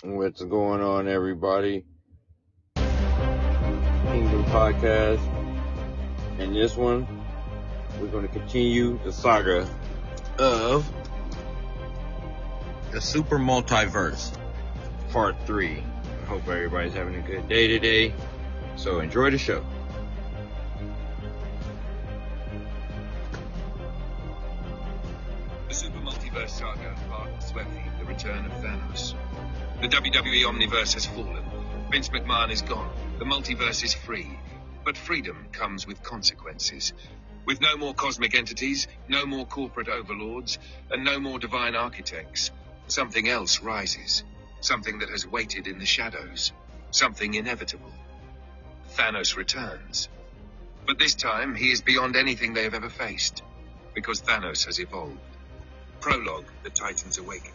What's going on, everybody? Kingdom Podcast. In this one, we're going to continue the saga of the Super Multiverse, Part 3. I hope everybody's having a good day today. So enjoy the show. The Super Multiverse saga, Part 20, The Return of Thanos. The WWE Omniverse has fallen. Vince McMahon is gone. The multiverse is free. But freedom comes with consequences. With no more cosmic entities, no more corporate overlords, and no more divine architects, something else rises. Something that has waited in the shadows. Something inevitable. Thanos returns. But this time, he is beyond anything they have ever faced. Because Thanos has evolved. Prologue, The Titans Awakening.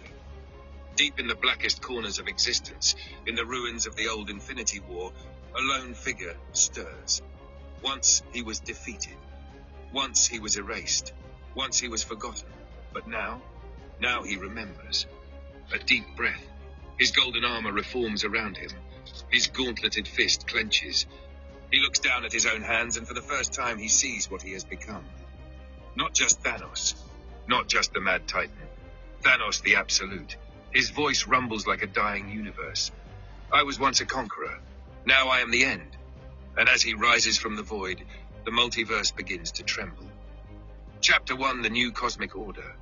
Deep in the blackest corners of existence, in the ruins of the old Infinity War, a lone figure stirs. Once he was defeated. Once he was erased. Once he was forgotten. But now he remembers. A deep breath. His golden armor reforms around him. His gauntleted fist clenches. He looks down at his own hands, and for the first time he sees what he has become. Not just Thanos. Not just the Mad Titan. Thanos the Absolute. His voice rumbles like a dying universe. I was once a conqueror. Now I am the end. And as he rises from the void, the multiverse begins to tremble. Chapter 1, The New Cosmic Order.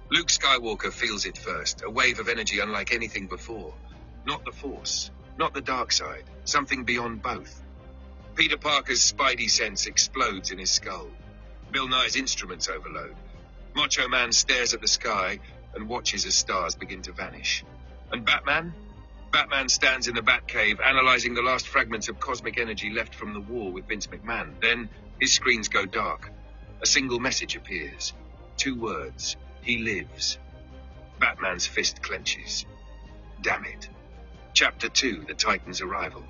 Luke Skywalker feels it first, a wave of energy unlike anything before. Not the Force, not the dark side, something beyond both. Peter Parker's spidey sense explodes in his skull. Bill Nye's instruments overload. Macho Man stares at the sky and watches as stars begin to vanish. And Batman? Batman stands in the Batcave, analyzing the last fragments of cosmic energy left from the war with Vince McMahon. Then, his screens go dark. A single message appears. 2 words. He lives. Batman's fist clenches. Damn it. Chapter 2, The Titan's Arrival.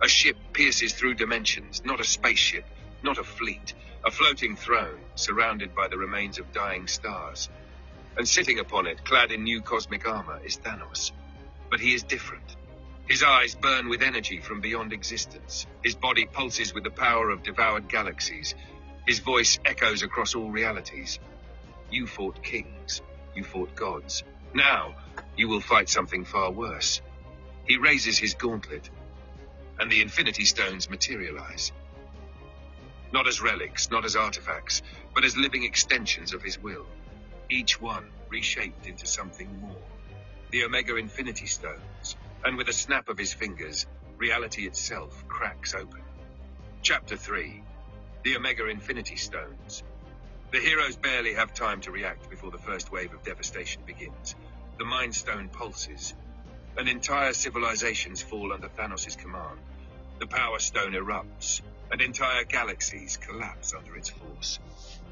A ship pierces through dimensions, not a spaceship, not a fleet. A floating throne, surrounded by the remains of dying stars. And sitting upon it, clad in new cosmic armor, is Thanos. But he is different. His eyes burn with energy from beyond existence. His body pulses with the power of devoured galaxies. His voice echoes across all realities. You fought kings. You fought gods. Now, you will fight something far worse. He raises his gauntlet, and the Infinity Stones materialize. Not as relics, not as artifacts, but as living extensions of his will. Each one reshaped into something more. The Omega Infinity Stones, and with a snap of his fingers, reality itself cracks open. Chapter 3, The Omega Infinity Stones. The heroes barely have time to react before the first wave of devastation begins. The Mind Stone pulses, and entire civilizations fall under Thanos' command. The Power Stone erupts, and entire galaxies collapse under its force.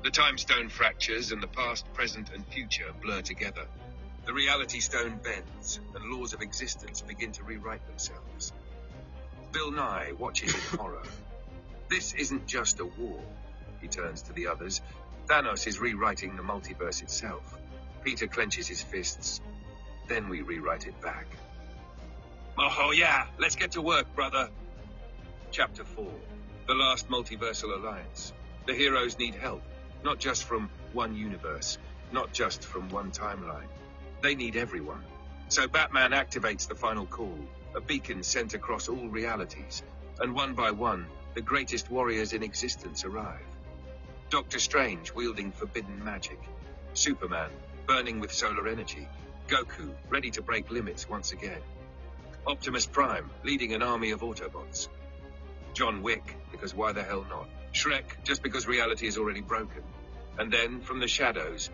The Time Stone fractures, and the past, present, and future blur together. The Reality Stone bends, and laws of existence begin to rewrite themselves. Bill Nye watches in horror. This isn't just a war. He turns to the others. Thanos is rewriting the multiverse itself. Peter clenches his fists. Then we rewrite it back. Oh yeah, let's get to work, brother. Chapter 4, The Last Multiversal Alliance. The heroes need help, not just from one universe, not just from one timeline. They need everyone. So Batman activates the final call, a beacon sent across all realities, and one by one, the greatest warriors in existence arrive. Doctor Strange wielding forbidden magic. Superman burning with solar energy. Goku ready to break limits once again. Optimus Prime leading an army of Autobots. John Wick, because why the hell not? Shrek, just because reality is already broken. And then, from the shadows,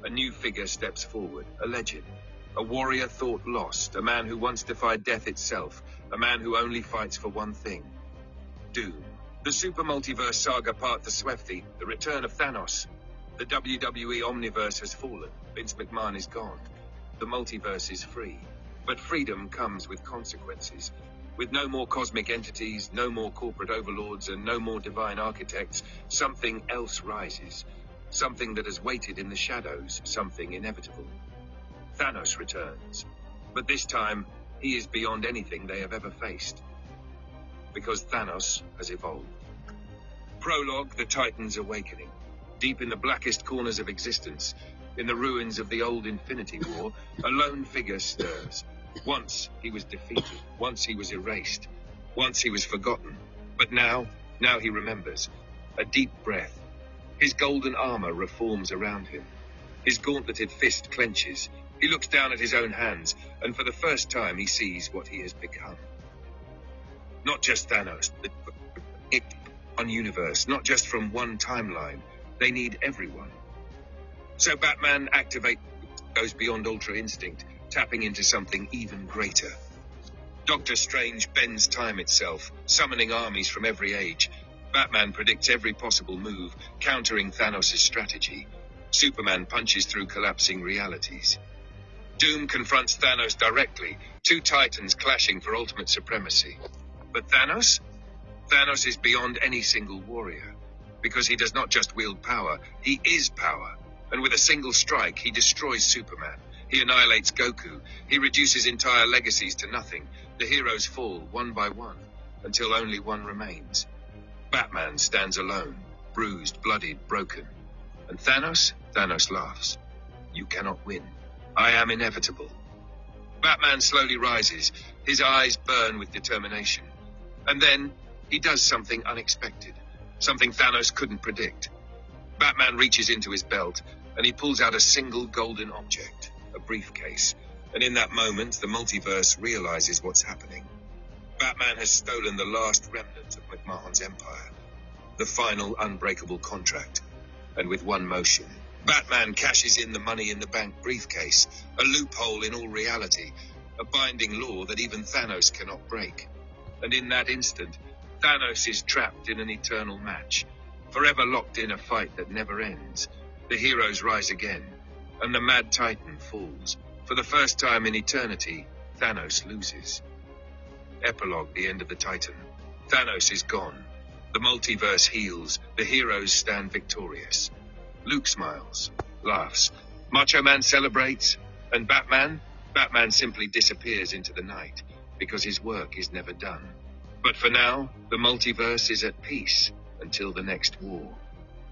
a new figure steps forward, a legend. A warrior thought lost, a man who once defied death itself, a man who only fights for one thing. Doom. The Super Multiverse saga Part 20, The Return of Thanos. The WWE Omniverse has fallen. Vince McMahon is gone. The multiverse is free. But freedom comes with consequences. With no more cosmic entities, no more corporate overlords, and no more divine architects, something else rises. Something that has waited in the shadows, something inevitable. Thanos returns. But this time, He is beyond anything they have ever faced. Because Thanos has evolved. Prologue, the Titans Awakening. Deep in the blackest corners of existence, in the ruins of the old Infinity War, a lone figure stirs. Once he was defeated, once he was erased, once he was forgotten. But now he remembers. A deep breath. His golden armor reforms around him. His gauntleted fist clenches. He looks down at his own hands, and for the first time he sees what he has become. Not just Thanos, but one universe, not just from one timeline. They need everyone. So Batman goes beyond Ultra Instinct, tapping into something even greater. Doctor Strange bends time itself, summoning armies from every age. Batman predicts every possible move, countering Thanos' strategy. Superman punches through collapsing realities. Doom confronts Thanos directly, two titans clashing for ultimate supremacy. But Thanos? Thanos is beyond any single warrior. Because he does not just wield power, he is power. And with a single strike, he destroys Superman. He annihilates Goku. He reduces entire legacies to nothing. The heroes fall one by one, until only one remains. Batman stands alone, bruised, bloodied, broken. And Thanos laughs. You cannot win. I am inevitable. Batman slowly rises. His eyes burn with determination. And then, he does something unexpected. Something Thanos couldn't predict. Batman reaches into his belt, and he pulls out a single golden object, a briefcase. And in that moment, the multiverse realizes what's happening. Batman has stolen the last remnant of McMahon's empire. The final unbreakable contract. And with one motion, Batman cashes in the money in the bank briefcase, a loophole in all reality, a binding law that even Thanos cannot break. And in that instant, Thanos is trapped in an eternal match, forever locked in a fight that never ends. The heroes rise again, and the Mad Titan falls. For the first time in eternity, Thanos loses. Epilogue, the end of the Titan. Thanos is gone. The multiverse heals. The heroes stand victorious. Luke smiles, laughs. Macho Man celebrates. And Batman simply disappears into the night, because his work is never done. But for now, the multiverse is at peace until the next war.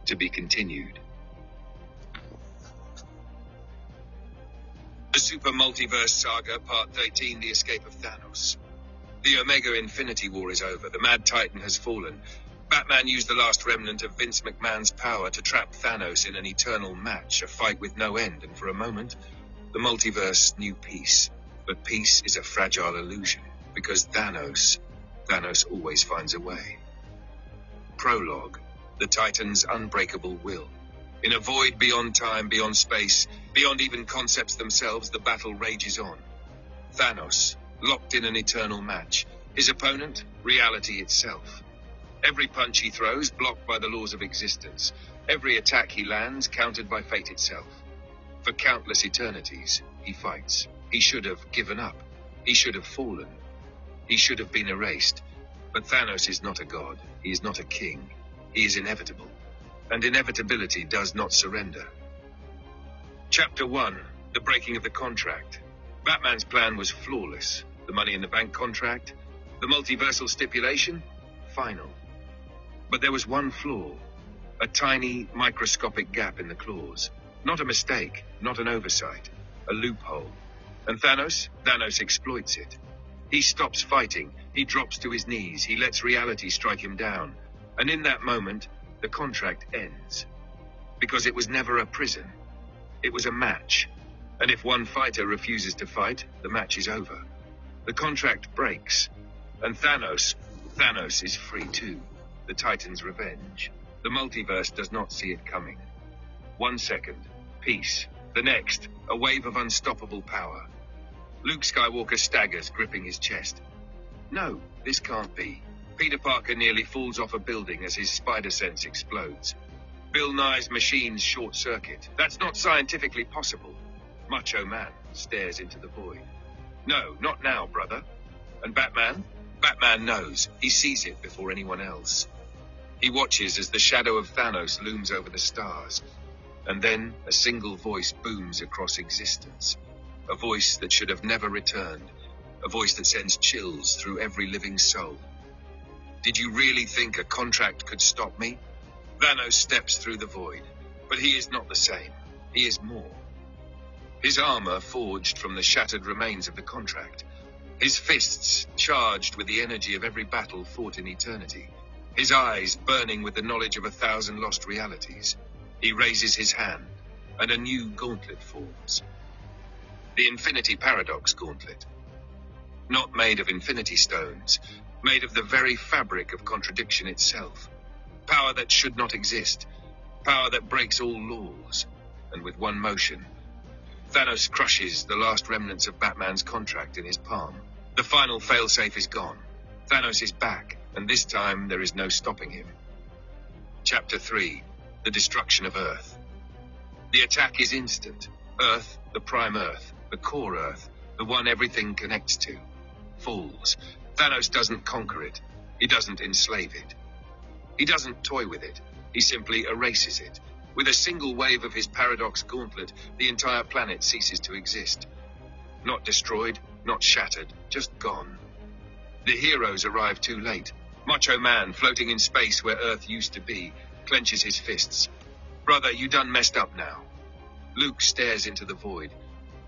To be continued. The Super Multiverse Saga, Part 13, The Escape of Thanos. The Omega Infinity War is over. The Mad Titan has fallen. Batman used the last remnant of Vince McMahon's power to trap Thanos in an eternal match, a fight with no end, and for a moment, the multiverse knew peace. But peace is a fragile illusion, because Thanos always finds a way. Prologue, the Titan's unbreakable will. In a void beyond time, beyond space, beyond even concepts themselves, the battle rages on. Thanos, locked in an eternal match. His opponent, reality itself. Every punch he throws, blocked by the laws of existence. Every attack he lands, countered by fate itself. For countless eternities, he fights. He should have given up. He should have fallen. He should have been erased. But Thanos is not a god. He is not a king. He is inevitable. And inevitability does not surrender. Chapter 1. The breaking of the contract. Batman's plan was flawless. The money in the bank contract. The multiversal stipulation. Final. But there was one flaw. A tiny, microscopic gap in the clause. Not a mistake. Not an oversight. A loophole. And Thanos exploits it. He stops fighting. He drops to his knees. He lets reality strike him down. And in that moment, the contract ends. Because it was never a prison. It was a match. And if one fighter refuses to fight, the match is over. The contract breaks. And Thanos is free too. The Titan's revenge. The multiverse does not see it coming. 1 second, peace. The next, a wave of unstoppable power. Luke Skywalker staggers, gripping his chest. No, this can't be. Peter Parker nearly falls off a building as his spider sense explodes. Bill Nye's machines short-circuit. That's not scientifically possible. Macho Man stares into the void. No, not now, brother. And Batman? Batman knows. He sees it before anyone else. He watches as the shadow of Thanos looms over the stars. And then a single voice booms across existence. A voice that should have never returned. a voice that sends chills through every living soul. Did you really think a contract could stop me? Thanos steps through the void, but he is not the same. He is more. His armor forged from the shattered remains of the contract. His fists charged with the energy of every battle fought in eternity. His eyes burning with the knowledge of 1,000 lost realities. He raises his hand, and a new gauntlet forms. The Infinity Paradox Gauntlet. Not made of infinity stones, made of the very fabric of contradiction itself. Power that should not exist. Power that breaks all laws. And with one motion, Thanos crushes the last remnants of Batman's contract in his palm. The final failsafe is gone. Thanos is back, and this time there is no stopping him. Chapter 3. The Destruction of Earth. The attack is instant. Earth, the prime Earth, the core Earth, the one everything connects to, falls. Thanos doesn't conquer it. He doesn't enslave it. He doesn't toy with it. He simply erases it. With a single wave of his paradox gauntlet, the entire planet ceases to exist. Not destroyed, not shattered, just gone. The heroes arrive too late. Macho Man, floating in space where Earth used to be, clenches his fists. Brother, you done messed up now. Luke stares into the void.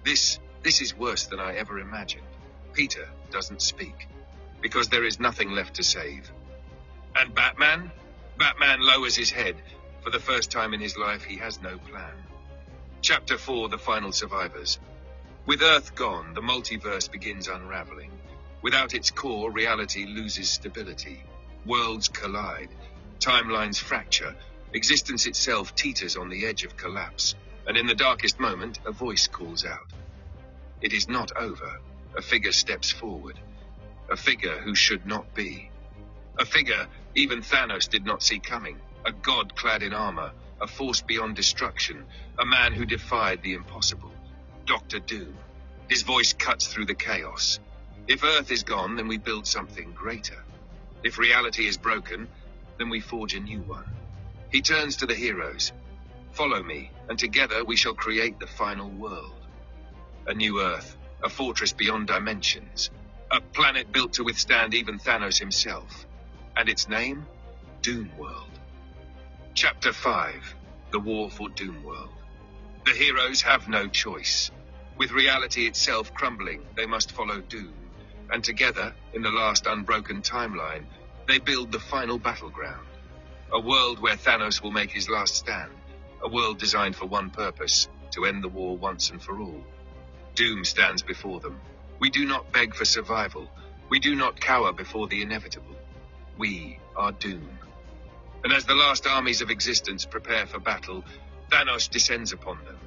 This is worse than I ever imagined. Peter doesn't speak, because there is nothing left to save. And Batman? Batman lowers his head. For the first time in his life, he has no plan. Chapter 4, The Final Survivors. With Earth gone, the multiverse begins unraveling. Without its core, reality loses stability. Worlds collide. Timelines fracture. Existence itself teeters on the edge of collapse. And in the darkest moment, a voice calls out. It is not over. A figure steps forward. A figure who should not be. A figure even Thanos did not see coming. A god clad in armor. A force beyond destruction. A man who defied the impossible. Dr. Doom. His voice cuts through the chaos. If Earth is gone, then we build something greater. If reality is broken, then we forge a new one. He turns to the heroes. Follow me, and together we shall create the final world. A new Earth, a fortress beyond dimensions, a planet built to withstand even Thanos himself. And its name? Doomworld. Chapter 5. The War for Doomworld. The heroes have no choice. With reality itself crumbling, they must follow Doom. And together, in the last unbroken timeline, they build the final battleground. A world where Thanos will make his last stand. A world designed for one purpose, to end the war once and for all. Doom stands before them. We do not beg for survival. We do not cower before the inevitable. We are Doom. And as the last armies of existence prepare for battle, Thanos descends upon them.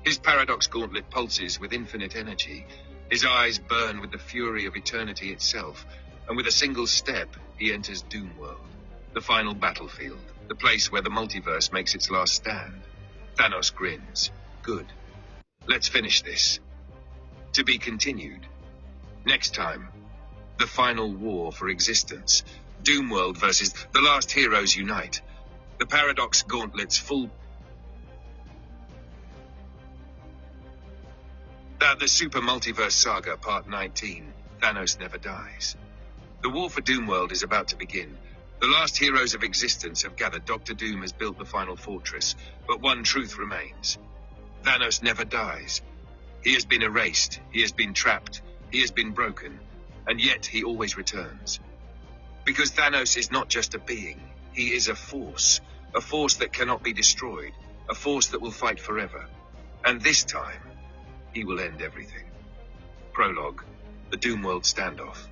His paradox gauntlet pulses with infinite energy. His eyes burn with the fury of eternity itself. And with a single step, he enters Doomworld, the final battlefield, the place where the multiverse makes its last stand. Thanos grins. Good. Let's finish this. To be continued. Next time, the final war for existence. Doomworld versus the last heroes unite. The paradox gauntlet's full... The Super Multiverse Saga, Part 19. Thanos Never Dies. The war for Doomworld is about to begin. The last heroes of existence have gathered. Dr. Doom has built the final fortress, but one truth remains. Thanos never dies. He has been erased, he has been trapped, he has been broken, and yet he always returns. Because Thanos is not just a being, he is a force that cannot be destroyed, a force that will fight forever. And this time, he will end everything. Prologue, the Doomworld standoff.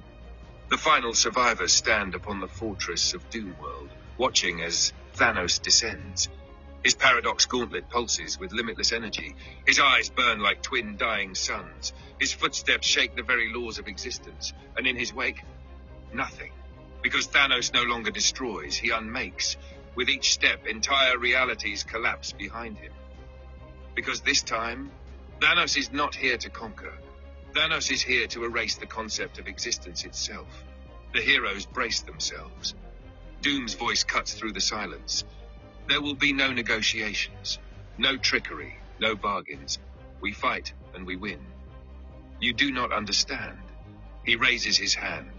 The final survivors stand upon the fortress of Doomworld, watching as Thanos descends. His paradox gauntlet pulses with limitless energy. His eyes burn like twin dying suns. His footsteps shake the very laws of existence. And in his wake, nothing. Because Thanos no longer destroys, he unmakes. With each step, entire realities collapse behind him. Because this time, Thanos is not here to conquer. Thanos is here to erase the concept of existence itself. The heroes brace themselves. Doom's voice cuts through the silence. There will be no negotiations, no trickery, no bargains. We fight and we win. You do not understand. He raises his hand.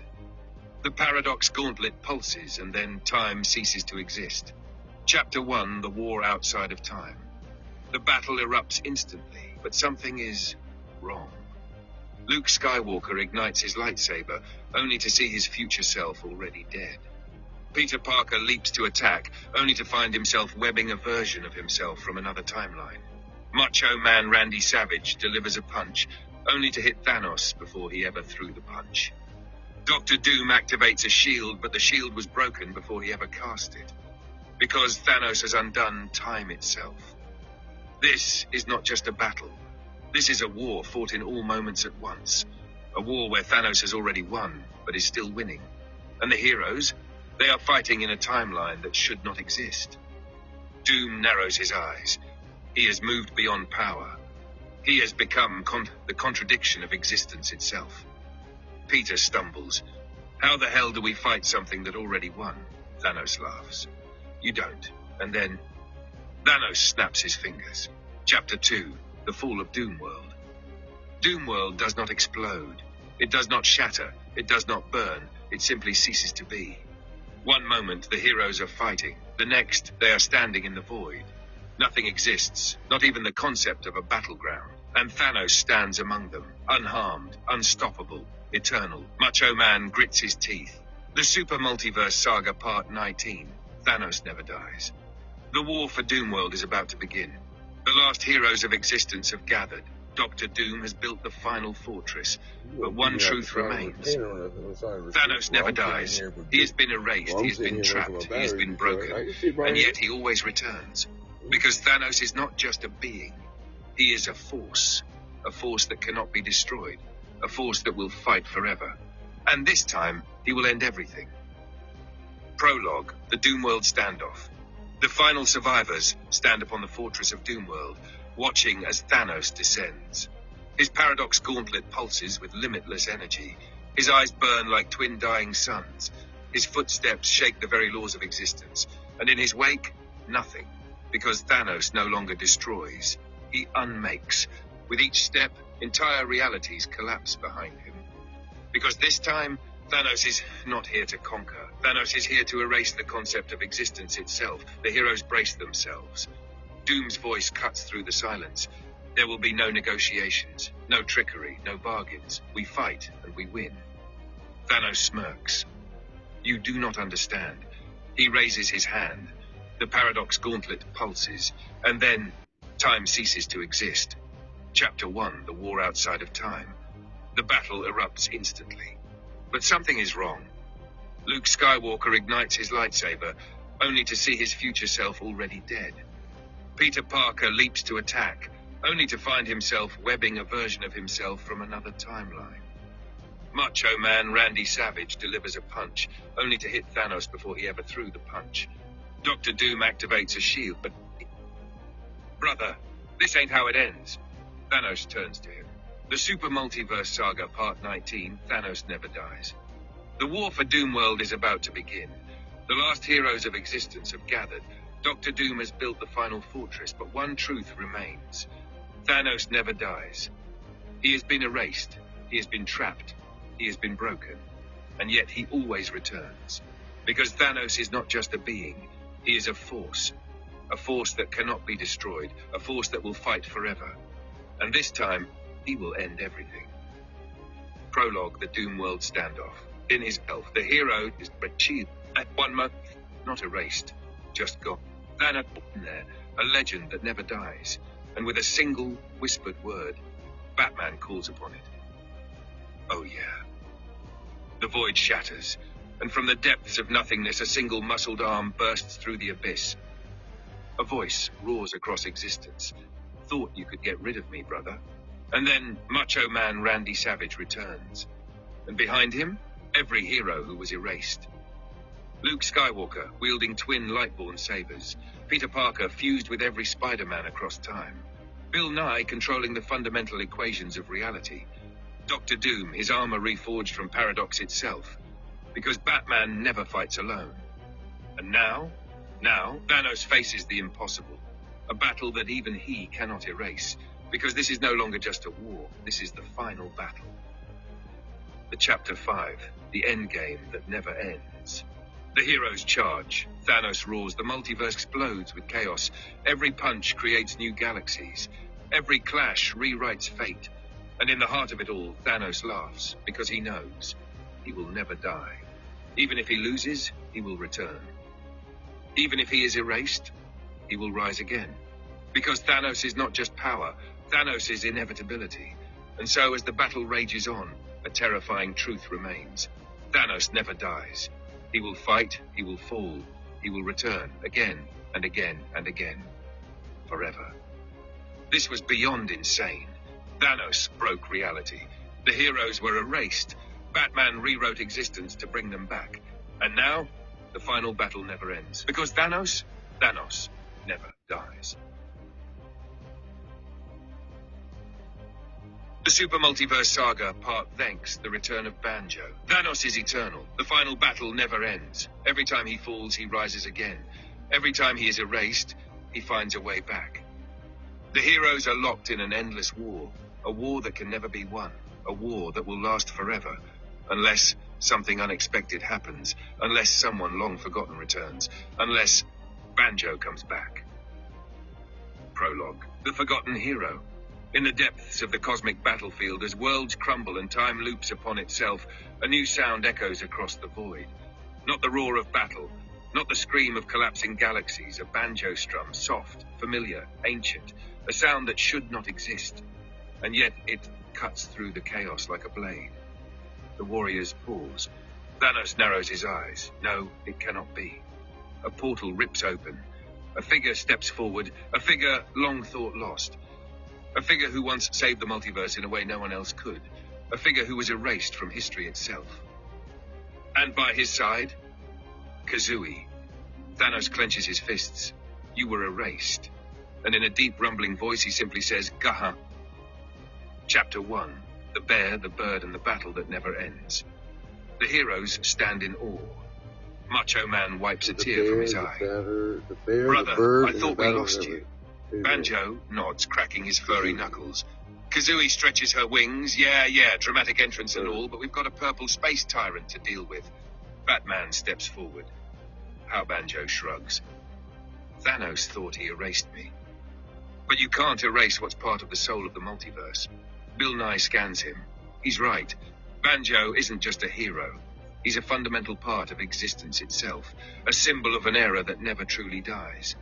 The paradox gauntlet pulses, and then time ceases to exist. Chapter 1, The War Outside of Time. The battle erupts instantly, but something is wrong. Luke Skywalker ignites his lightsaber, only to see his future self already dead. Peter Parker leaps to attack, only to find himself webbing a version of himself from another timeline. Macho Man Randy Savage delivers a punch, only to hit Thanos before he ever threw the punch. Dr. Doom activates a shield, but the shield was broken before he ever cast it. Because Thanos has undone time itself. This is not just a battle. This is a war fought in all moments at once. A war where Thanos has already won, but is still winning. And the heroes? They are fighting in a timeline that should not exist. Doom narrows his eyes. He has moved beyond power. He has become the contradiction of existence itself. Peter stumbles. How the hell do we fight something that already won? Thanos laughs. You don't. And then Thanos snaps his fingers. Chapter 2, The Fall of Doomworld. Doomworld does not explode. It does not shatter. It does not burn. It simply ceases to be. One moment, the heroes are fighting. The next, they are standing in the void. Nothing exists, not even the concept of a battleground. And Thanos stands among them, unharmed, unstoppable, eternal. Macho Man grits his teeth. The Super Multiverse Saga Part 19. Thanos never dies. The war for Doomworld is about to begin. The last heroes of existence have gathered. Dr. Doom has built the final fortress. But one truth remains. Thanos never dies. He has been erased, he has been trapped, he has been broken. And yet he always returns. Because Thanos is not just a being. He is a force that cannot be destroyed, a force that will fight forever. And this time, he will end everything. Prologue, the Doomworld standoff. The final survivors stand upon the fortress of Doomworld, watching as Thanos descends. His paradox gauntlet pulses with limitless energy. His eyes burn like twin dying suns. His footsteps shake the very laws of existence. And in his wake, nothing. Because Thanos no longer destroys. He unmakes. With each step, entire realities collapse behind him. Because this time, Thanos is not here to conquer. Thanos is here to erase the concept of existence itself. The heroes brace themselves. Doom's voice cuts through the silence. There will be no negotiations, no trickery, no bargains. We fight and we win. Thanos smirks. You do not understand. He raises his hand. The paradox gauntlet pulses, and then time ceases to exist. Chapter 1, The War Outside of Time. The battle erupts instantly. But something is wrong. Luke Skywalker ignites his lightsaber, only to see his future self already dead. Peter Parker leaps to attack, only to find himself webbing a version of himself from another timeline. Macho Man Randy Savage delivers a punch, only to hit Thanos before he ever threw the punch. Dr. Doom activates a shield, but... Brother, this ain't how it ends. Thanos turns to him. The Super Multiverse Saga Part 19, Thanos never dies. The war for Doomworld is about to begin. The last heroes of existence have gathered. Dr. Doom has built the final fortress, but one truth remains. Thanos never dies. He has been erased. He has been trapped. He has been broken. And yet he always returns. Because Thanos is not just a being. He is a force that cannot be destroyed, a force that will fight forever. And this time, he will end everything. Prologue, the Doomworld standoff. In his elf, the hero is achieved at 1 month, not erased, just gone. Thanos there, a legend that never dies. And with a single whispered word, Batman calls upon it. Oh yeah. The void shatters. And from the depths of nothingness, a single muscled arm bursts through the abyss. A voice roars across existence. Thought you could get rid of me, brother. And then Macho Man Randy Savage returns. And behind him, every hero who was erased. Luke Skywalker, wielding twin Lightborn sabers. Peter Parker, fused with every Spider-Man across time. Bill Nye, controlling the fundamental equations of reality. Dr. Doom, his armor reforged from paradox itself. Because Batman never fights alone. And now, Thanos faces the impossible. A battle that even he cannot erase. Because this is no longer just a war, this is the final battle. The Chapter 5, the endgame that never ends. The heroes charge. Thanos roars. The multiverse explodes with chaos. Every punch creates new galaxies. Every clash rewrites fate. And in the heart of it all, Thanos laughs, because he knows he will never die. Even if he loses, he will return. Even if he is erased, he will rise again. Because Thanos is not just power, Thanos is inevitability. And so as the battle rages on, a terrifying truth remains. Thanos never dies. He will fight, he will fall, he will return again and again and again. Forever. This was beyond insane. Thanos broke reality. The heroes were erased. Batman rewrote existence to bring them back. And now, the final battle never ends. Because Thanos never dies. The Super Multiverse Saga, Part Thanks, the return of Banjo. Thanos is eternal. The final battle never ends. Every time he falls, he rises again. Every time he is erased, he finds a way back. The heroes are locked in an endless war. A war that can never be won. A war that will last forever. Unless something unexpected happens. Unless someone long forgotten returns. Unless Banjo comes back. Prologue. The Forgotten Hero. In the depths of the cosmic battlefield, as worlds crumble and time loops upon itself, a new sound echoes across the void. Not the roar of battle, not the scream of collapsing galaxies, a banjo strum, soft, familiar, ancient, a sound that should not exist. And yet it cuts through the chaos like a blade. The warriors pause. Thanos narrows his eyes. No, it cannot be. A portal rips open. A figure steps forward, a figure long thought lost. A figure who once saved the multiverse in a way no one else could. A figure who was erased from history itself. And by his side, Kazooie. Thanos clenches his fists. You were erased. And in a deep rumbling voice he simply says, Gaha. Chapter 1. The Bear, the Bird, and the Battle That Never Ends. The heroes stand in awe. Macho Man wipes a tear from his eye. Brother, I thought we lost you. Banjo nods, cracking his furry knuckles. Kazooie stretches her wings. Yeah, dramatic entrance and all, but we've got a purple space tyrant to deal with. Batman steps forward. How Banjo shrugs. Thanos thought he erased me. But you can't erase what's part of the soul of the multiverse. Bill Nye scans him. He's right. Banjo isn't just a hero. He's a fundamental part of existence itself, a symbol of an era that never truly dies.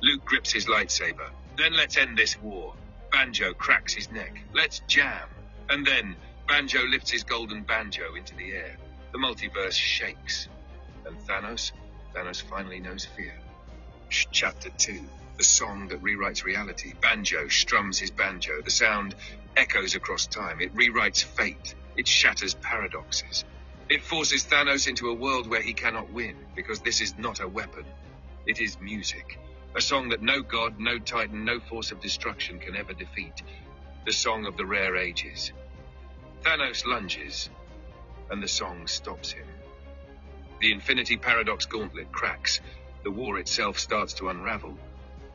Luke grips his lightsaber. Then let's end this war. Banjo cracks his neck. Let's jam. And then Banjo lifts his golden banjo into the air. The multiverse shakes. And Thanos finally knows fear. Chapter 2. The song that rewrites reality. Banjo strums his banjo. The sound echoes across time. It rewrites fate. It shatters paradoxes. It forces Thanos into a world where he cannot win, because this is not a weapon. It is music. A song that no god, no titan, no force of destruction can ever defeat. The song of the rare ages. Thanos lunges, and the song stops him. The infinity paradox gauntlet cracks. The war itself starts to unravel.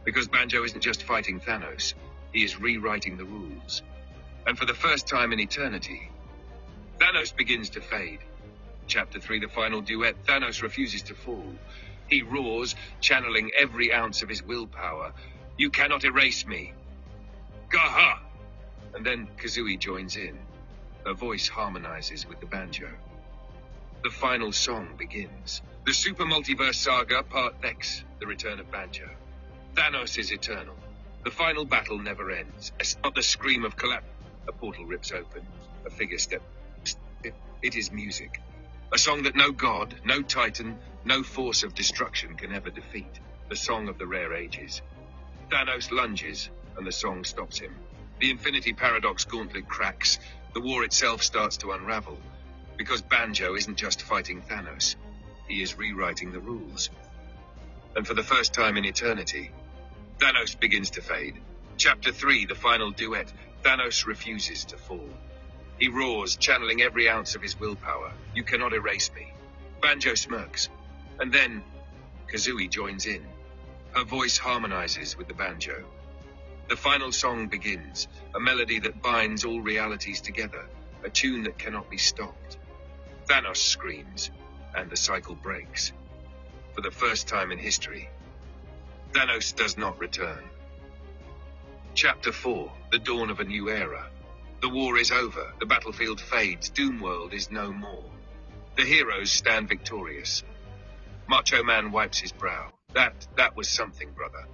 Because Banjo isn't just fighting Thanos, he is rewriting the rules. And for the first time in eternity, Thanos begins to fade. Chapter 3, the final duet. Thanos refuses to fall. He roars, channeling every ounce of his willpower. You cannot erase me. Gaha! And then Kazooie joins in. Her voice harmonizes with the banjo. The final song begins. The Super Multiverse Saga, Part X, the return of Banjo. Thanos is eternal. The final battle never ends. Not the scream of collapse. A portal rips open. A figure steps. It is music. A song that no god, no titan, no force of destruction can ever defeat. The song of the rare ages. Thanos lunges, and the song stops him. The infinity paradox gauntlet cracks. The war itself starts to unravel. Because Banjo isn't just fighting Thanos. He is rewriting the rules. And for the first time in eternity, Thanos begins to fade. Chapter 3, the final duet. Thanos refuses to fall. He roars, channeling every ounce of his willpower. You cannot erase me. Banjo smirks. And then Kazooie joins in. Her voice harmonizes with the banjo. The final song begins, a melody that binds all realities together. a tune that cannot be stopped. Thanos screams, and the cycle breaks. For the first time in history, Thanos does not return. Chapter 4, The Dawn of a New Era. The war is over, the battlefield fades, Doomworld is no more. The heroes stand victorious. Macho Man wipes his brow. That was something, brother.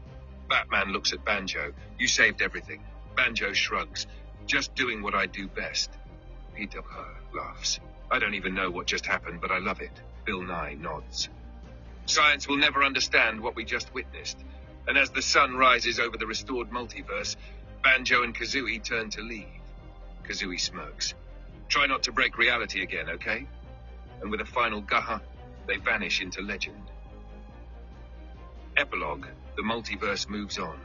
Batman looks at Banjo. You saved everything. Banjo shrugs. Just doing what I do best. Peter laughs. I don't even know what just happened, but I love it. Bill Nye nods. Science will never understand what we just witnessed. And as the sun rises over the restored multiverse, Banjo and Kazooie turn to leave. Kazooie smirks. Try not to break reality again, okay? And with a final gaha, they vanish into legend. Epilogue. The multiverse moves on.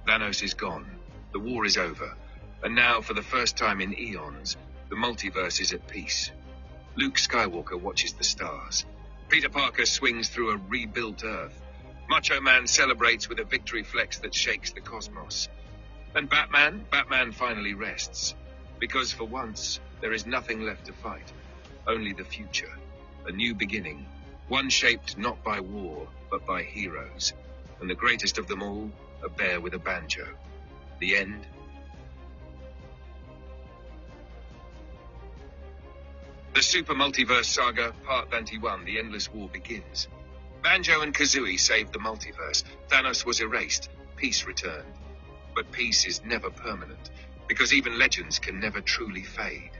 Thanos is gone. The war is over. And now, for the first time in eons, the multiverse is at peace. Luke Skywalker watches the stars. Peter Parker swings through a rebuilt Earth. Macho Man celebrates with a victory flex that shakes the cosmos. And Batman finally rests. Because for once, there is nothing left to fight. Only the future. A new beginning. One shaped not by war, but by heroes. And the greatest of them all, a bear with a banjo. The end. The Super Multiverse Saga, Part 91, The Endless War begins. Banjo and Kazooie saved the multiverse. Thanos was erased. Peace returned. But peace is never permanent, because even legends can never truly fade.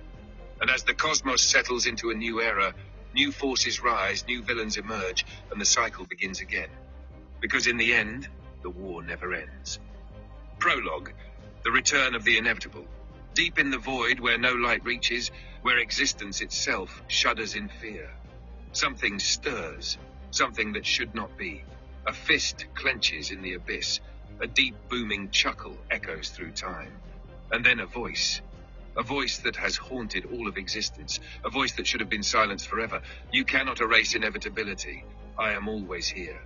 And as the cosmos settles into a new era, new forces rise, new villains emerge, and the cycle begins again. Because in the end, the war never ends. Prologue, the return of the inevitable. Deep in the void where no light reaches, where existence itself shudders in fear. Something stirs, something that should not be. A fist clenches in the abyss. A deep booming chuckle echoes through time. And then a voice that has haunted all of existence. A voice that should have been silenced forever. You cannot erase inevitability. I am always here.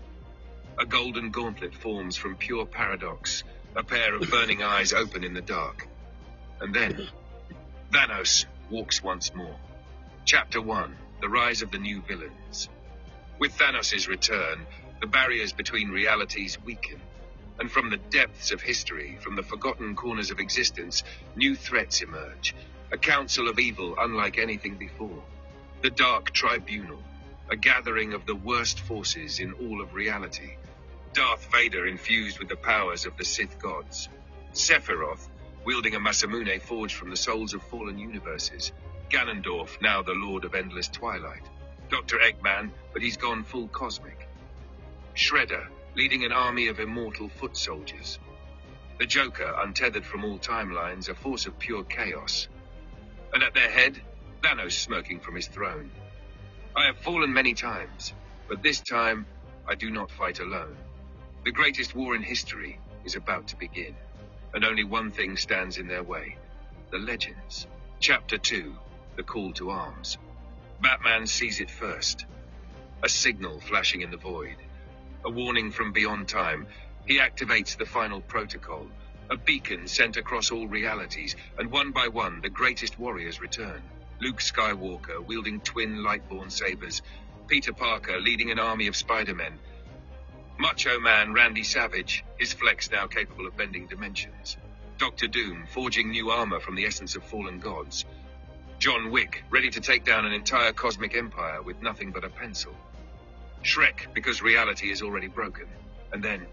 A golden gauntlet forms from pure paradox. A pair of burning eyes open in the dark. And then, Thanos walks once more. Chapter 1, The Rise of the New Villains. With Thanos' return, the barriers between realities weaken. And from the depths of history, from the forgotten corners of existence, new threats emerge. A council of evil unlike anything before. The Dark Tribunal, a gathering of the worst forces in all of reality. Darth Vader infused with the powers of the Sith gods. Sephiroth, wielding a Masamune forged from the souls of fallen universes. Ganondorf, now the Lord of Endless Twilight. Dr. Eggman, but he's gone full cosmic. Shredder, leading an army of immortal foot soldiers. The Joker, untethered from all timelines, a force of pure chaos. And at their head, Thanos smirking from his throne. I have fallen many times, but this time, I do not fight alone. The greatest war in history is about to begin, and only one thing stands in their way. The legends. Chapter 2, The Call to Arms. Batman sees it first. A signal flashing in the void. A warning from beyond time. He activates the final protocol. A beacon sent across all realities, and one by one, the greatest warriors return. Luke Skywalker, wielding twin Lightborn sabers. Peter Parker, leading an army of Spider-Men. Macho Man Randy Savage, his flex now capable of bending dimensions. Dr. Doom, forging new armor from the essence of fallen gods. John Wick, ready to take down an entire cosmic empire with nothing but a pencil. Shrek, because reality is already broken. And then,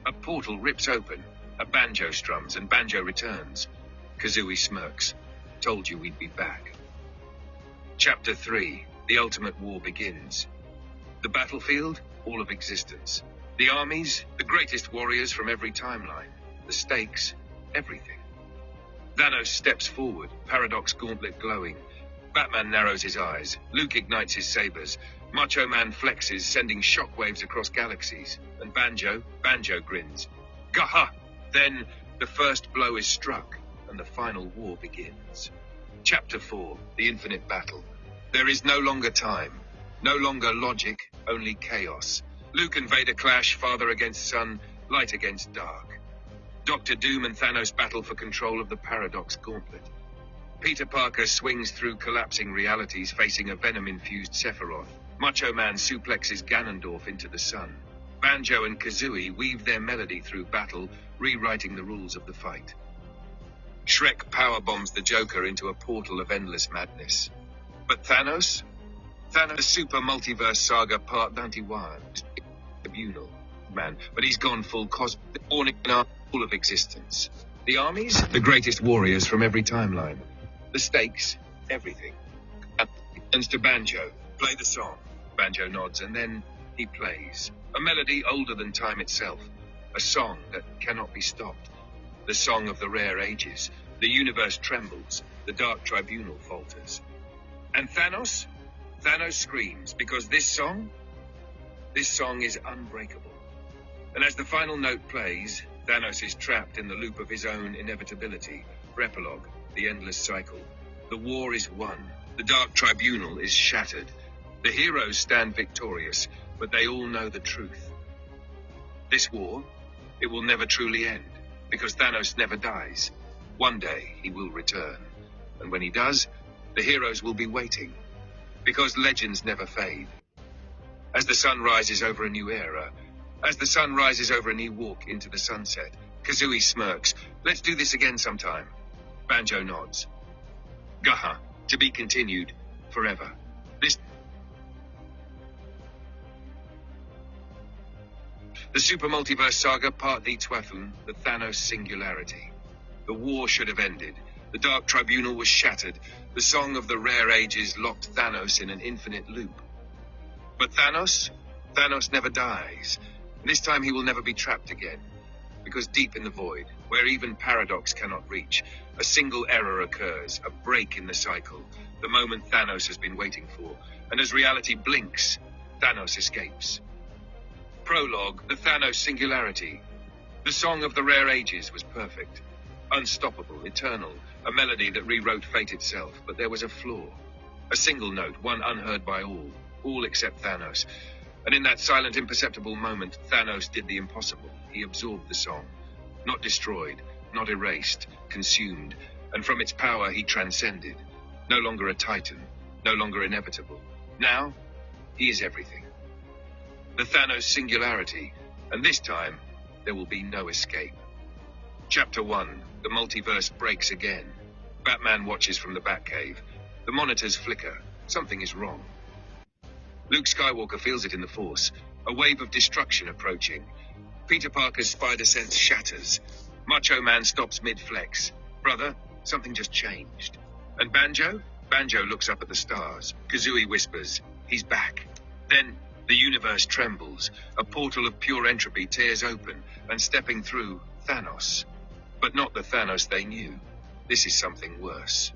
a portal rips open, a banjo strums, and Banjo returns. Kazooie smirks. Told you we'd be back. Chapter 3, The Ultimate War begins. The battlefield, all of existence. The armies, the greatest warriors from every timeline. The stakes, everything. Thanos steps forward, paradox gauntlet glowing. Batman narrows his eyes. Luke ignites his sabers. Macho Man flexes, sending shockwaves across galaxies. And Banjo grins. Gaha! Then, the first blow is struck, and the final war begins. Chapter 4, The Infinite Battle. There is no longer time. No longer logic, only chaos. Luke and Vader clash, father against son, light against dark. Dr. Doom and Thanos battle for control of the Paradox Gauntlet. Peter Parker swings through collapsing realities facing a venom-infused Sephiroth. Macho Man suplexes Ganondorf into the sun. Banjo and Kazooie weave their melody through battle, rewriting the rules of the fight. Shrek powerbombs the Joker into a portal of endless madness. But Thanos? Thanos, Super Multiverse Saga Part 91. Tribunal. Man, but he's gone full cosmic, born in our pool of existence. The armies? The greatest warriors from every timeline. The stakes? Everything. And turns to Banjo. Play the song. Banjo nods, and then he plays. A melody older than time itself. A song that cannot be stopped. The song of the rare ages. The universe trembles. The dark tribunal falters. And Thanos? Thanos screams, because this song is unbreakable. And as the final note plays, Thanos is trapped in the loop of his own inevitability. For epilogue, the endless cycle. The war is won. The dark tribunal is shattered. The heroes stand victorious, but they all know the truth. This war, it will never truly end, because Thanos never dies. One day, he will return. And when he does, the heroes will be waiting, because legends never fade. As the sun rises over a new era, as the sun rises over a new walk into the sunset, Kazooie smirks. Let's do this again sometime. Banjo nods. Gaha, to be continued, forever. The Super Multiverse Saga Part D Twafun, the Thanos Singularity. The war should have ended. The Dark Tribunal was shattered. The song of the rare ages locked Thanos in an infinite loop. But Thanos never dies. This time he will never be trapped again. Because deep in the void, where even paradox cannot reach, a single error occurs, a break in the cycle, the moment Thanos has been waiting for. And as reality blinks, Thanos escapes. Prologue, the Thanos Singularity. The song of the rare ages was perfect. Unstoppable, eternal, a melody that rewrote fate itself, but there was a flaw. A single note, one unheard by all except Thanos. And in that silent, imperceptible moment, Thanos did the impossible. He absorbed the song. Not destroyed, not erased, consumed. And from its power, he transcended. No longer a titan, no longer inevitable. Now, he is everything. The Thanos Singularity, and this time, there will be no escape. Chapter 1, the multiverse breaks again. Batman watches from the Batcave. The monitors flicker. Something is wrong. Luke Skywalker feels it in the Force. A wave of destruction approaching. Peter Parker's spider sense shatters. Macho Man stops mid-flex. Brother, something just changed. And Banjo? Banjo looks up at the stars. Kazooie whispers, he's back. Then the universe trembles. A portal of pure entropy tears open, and stepping through, Thanos. But not the Thanos they knew. This is something worse.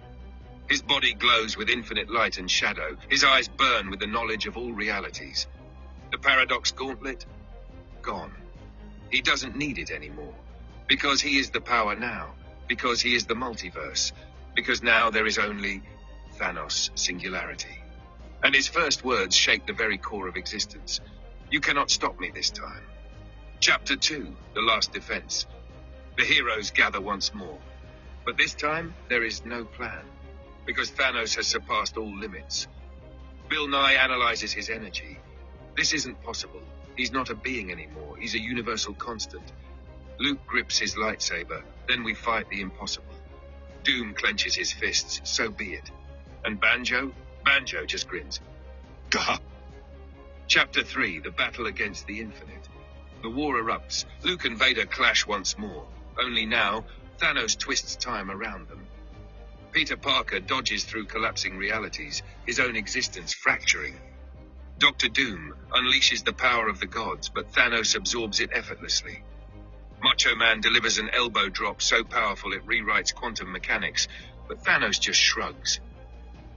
His body glows with infinite light and shadow. His eyes burn with the knowledge of all realities. The paradox gauntlet? Gone. He doesn't need it anymore. Because he is the power now. Because he is the multiverse. Because now there is only Thanos Singularity. And his first words shake the very core of existence. You cannot stop me this time. Chapter 2, the last defense. The heroes gather once more. But this time, there is no plan. Because Thanos has surpassed all limits. Bill Nye analyzes his energy. This isn't possible. He's not a being anymore. He's a universal constant. Luke grips his lightsaber. Then we fight the impossible. Doom clenches his fists. So be it. And Banjo? Banjo just grins. Gah! Chapter 3, the battle against the infinite. The war erupts. Luke and Vader clash once more. Only now, Thanos twists time around them. Peter Parker dodges through collapsing realities, his own existence fracturing. Dr. Doom unleashes the power of the gods, but Thanos absorbs it effortlessly. Macho Man delivers an elbow drop so powerful it rewrites quantum mechanics, but Thanos just shrugs.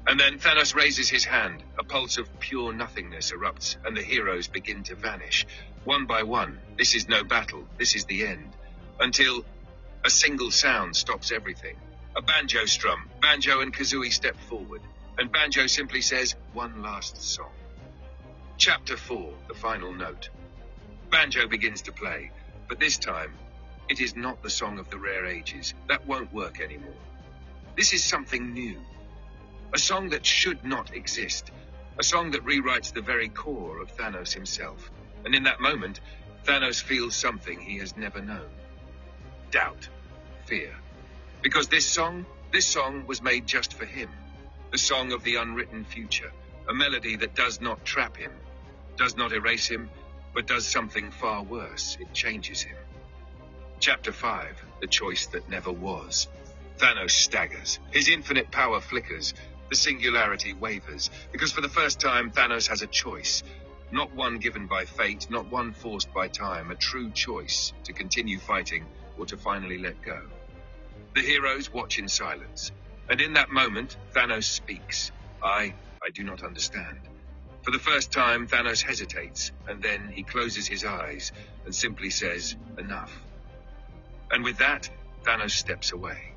And then Thanos raises his hand, a pulse of pure nothingness erupts, and the heroes begin to vanish. One by one, this is no battle, this is the end. Until a single sound stops everything. A banjo strum. Banjo and Kazooie step forward, and Banjo simply says, one last song. Chapter 4, the final note. Banjo begins to play, but this time, it is not the song of the rare ages. That won't work anymore. This is something new. A song that should not exist. A song that rewrites the very core of Thanos himself. And in that moment, Thanos feels something he has never known. Doubt. Fear. Because this song was made just for him. The song of the unwritten future. A melody that does not trap him, does not erase him, but does something far worse. It changes him. Chapter 5, The Choice That Never Was. Thanos staggers. His infinite power flickers. The singularity wavers. Because for the first time, Thanos has a choice. Not one given by fate, not one forced by time. A true choice to continue fighting or to finally let go. The heroes watch in silence. And in that moment, Thanos speaks. I do not understand. For the first time, Thanos hesitates, and then he closes his eyes and simply says, enough. And with that, Thanos steps away.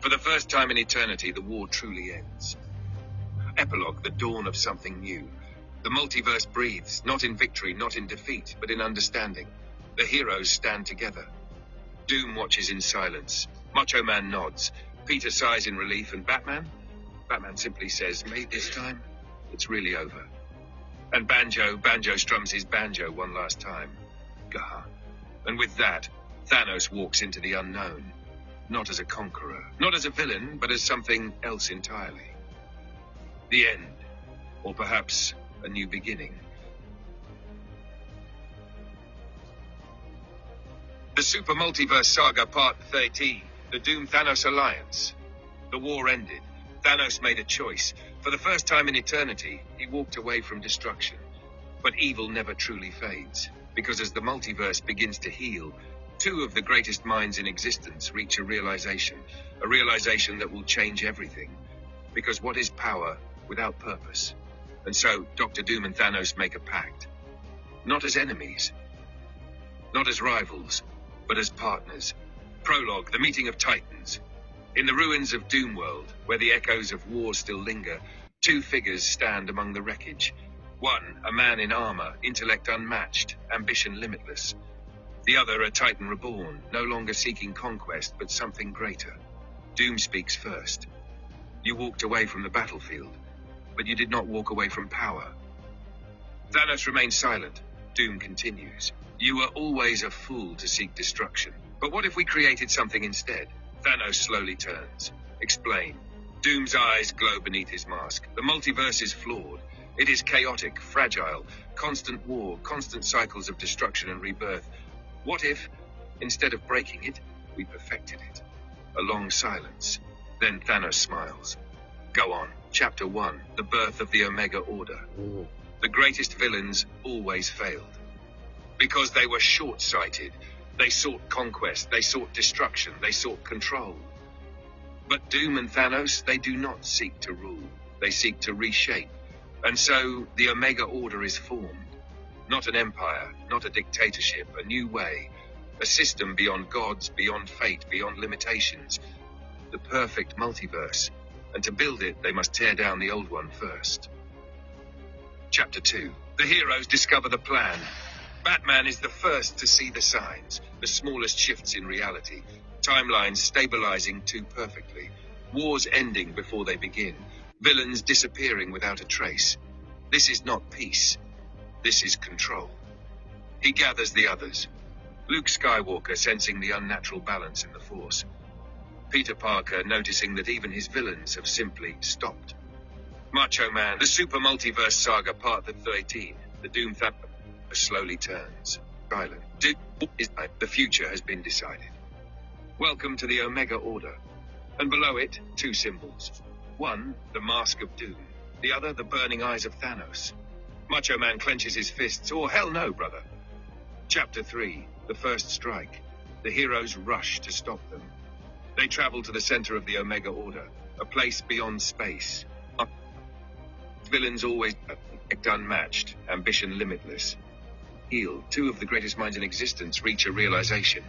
For the first time in eternity, the war truly ends. Epilogue, the dawn of something new. The multiverse breathes, not in victory, not in defeat, but in understanding. The heroes stand together. Doom watches in silence. Macho Man nods. Peter sighs in relief, and Batman simply says, maybe this time, it's really over. And Banjo strums his banjo one last time. Gah. And with that, Thanos walks into the unknown. Not as a conqueror, not as a villain, but as something else entirely. The end. Or perhaps a new beginning. The Super Multiverse Saga Part 13. The Doom-Thanos Alliance. The war ended. Thanos made a choice. For the first time in eternity, he walked away from destruction. But evil never truly fades. Because as the multiverse begins to heal, two of the greatest minds in existence reach a realization that will change everything. Because what is power without purpose? And so, Dr. Doom and Thanos make a pact. Not as enemies, not as rivals, but as partners. Prologue, the meeting of Titans. In the ruins of Doomworld, where the echoes of war still linger, two figures stand among the wreckage. One, a man in armor, intellect unmatched, ambition limitless. The other, a Titan reborn, no longer seeking conquest, but something greater. Doom speaks first. You walked away from the battlefield, but you did not walk away from power. Thanos remains silent. Doom continues. You were always a fool to seek destruction. But what if we created something instead? Thanos slowly turns. Explain. Doom's eyes glow beneath his mask. The multiverse is flawed. It is chaotic, fragile, constant war, constant cycles of destruction and rebirth. What if, instead of breaking it, we perfected it? A long silence. Then Thanos smiles. Go on. Chapter 1. The birth of the Omega Order. Ooh. The greatest villains always failed. Because they were short-sighted. They sought conquest, they sought destruction, they sought control. But Doom and Thanos, they do not seek to rule. They seek to reshape. And so, the Omega Order is formed. Not an empire, not a dictatorship, a new way. A system beyond gods, beyond fate, beyond limitations. The perfect multiverse. And to build it, they must tear down the old one first. Chapter 2. The heroes discover the plan. Batman is the first to see the signs, the smallest shifts in reality, timelines stabilizing too perfectly, wars ending before they begin, villains disappearing without a trace. This is not peace. This is control. He gathers the others. Luke Skywalker sensing the unnatural balance in the Force. Peter Parker noticing that even his villains have simply stopped. Macho Man, the Super Multiverse Saga Part 13, the Doom Thanos slowly turns. Silent. The future has been decided. Welcome to the Omega Order. And below it, two symbols. One, the mask of Doom. The other, the burning eyes of Thanos. Macho Man clenches his fists. Oh, hell no, brother. Chapter 3, the first strike. The heroes rush to stop them. They travel to the center of the Omega Order, a place beyond space. Villains always unmatched, ambition limitless. Heal, two of the greatest minds in existence reach a realization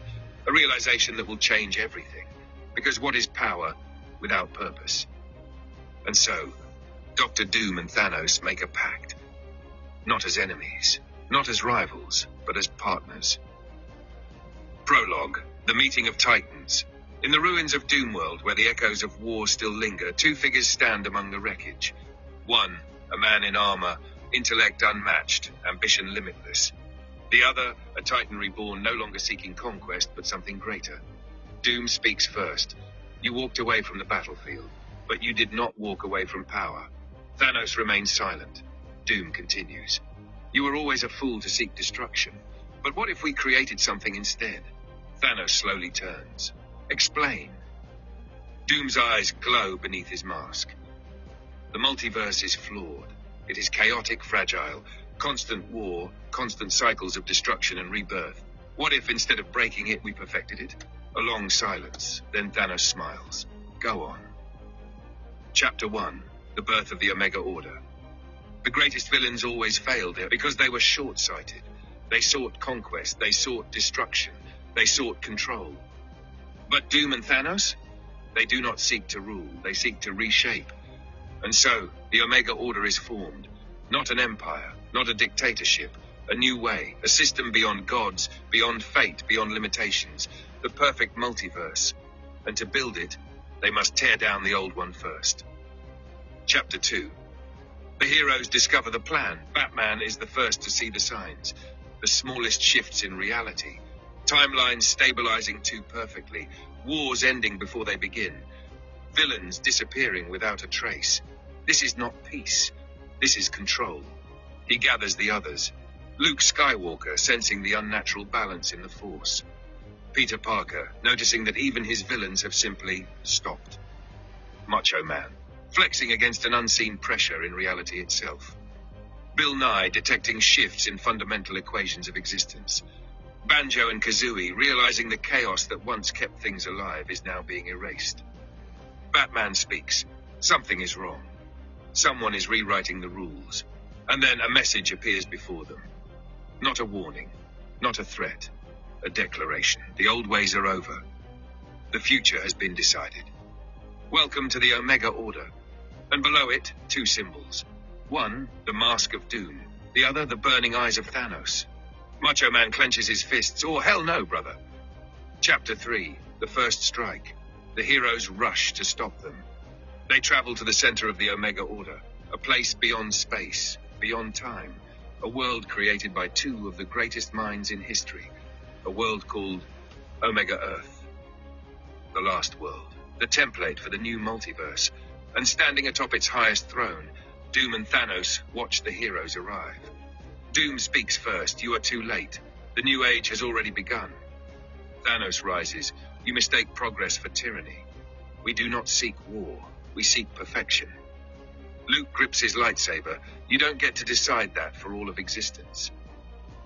that will change everything. Because what is power without purpose? And so, Dr. Doom and Thanos make a pact. Not as enemies, not as rivals, but as partners. Prologue, the meeting of Titans. In the ruins of Doomworld, where the echoes of war still linger, two figures stand among the wreckage. One, a man in armor, intellect unmatched, ambition limitless. The other, a Titan reborn, no longer seeking conquest, but something greater. Doom speaks first. You walked away from the battlefield, but you did not walk away from power. Thanos remains silent. Doom continues. You were always a fool to seek destruction. But what if we created something instead? Thanos slowly turns. Explain. Doom's eyes glow beneath his mask. The multiverse is flawed. It is chaotic, fragile, constant war, constant cycles of destruction and rebirth. What if instead of breaking it, we perfected it? A long silence. Then Thanos smiles. Go on. Chapter 1. The Birth of the Omega Order. The greatest villains always failed because they were short-sighted. They sought conquest. They sought destruction. They sought control. But Doom and Thanos? They do not seek to rule. They seek to reshape. And so, the Omega Order is formed. Not an empire, not a dictatorship. A new way, a system beyond gods, beyond fate, beyond limitations. The perfect multiverse. And to build it, they must tear down the old one first. Chapter 2. The heroes discover the plan. Batman is the first to see the signs. The smallest shifts in reality. Timelines stabilizing too perfectly. Wars ending before they begin. Villains disappearing without a trace. This is not peace. This is control. He gathers the others. Luke Skywalker sensing the unnatural balance in the Force. Peter Parker noticing that even his villains have simply stopped. Macho Man flexing against an unseen pressure in reality itself. Bill Nye detecting shifts in fundamental equations of existence. Banjo and Kazooie realizing the chaos that once kept things alive is now being erased. Batman speaks. Something is wrong. Someone is rewriting the rules. And then a message appears before them. Not a warning, not a threat, a declaration. The old ways are over. The future has been decided. Welcome to the Omega Order. And below it, two symbols. One, the Mask of Doom. The other, the burning eyes of Thanos. Macho Man clenches his fists. Oh, hell no, brother. Chapter 3, the first strike. The heroes rush to stop them. They travel to the center of the Omega Order, a place beyond space, beyond time, a world created by two of the greatest minds in history, a world called Omega Earth. The last world, the template for the new multiverse, and standing atop its highest throne, Doom and Thanos watch the heroes arrive. Doom speaks first. You are too late. The new age has already begun. Thanos rises. You mistake progress for tyranny. We do not seek war. We seek perfection. Luke grips his lightsaber. You don't get to decide that for all of existence.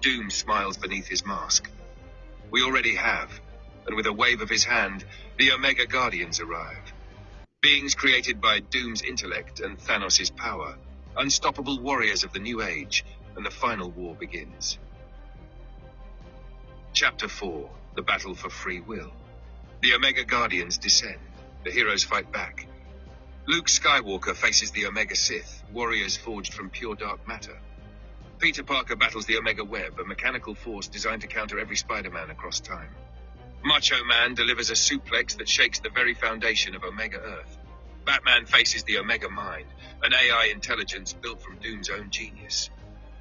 Doom smiles beneath his mask. We already have, and with a wave of his hand, the Omega Guardians arrive. Beings created by Doom's intellect and Thanos' power, unstoppable warriors of the new age, and the final war begins. Chapter 4, the battle for free will. The Omega Guardians descend. The heroes fight back. Luke Skywalker faces the Omega Sith, warriors forged from pure dark matter. Peter Parker battles the Omega Web, a mechanical force designed to counter every Spider-Man across time. Macho Man delivers a suplex that shakes the very foundation of Omega Earth. Batman faces the Omega Mind, an AI intelligence built from Doom's own genius.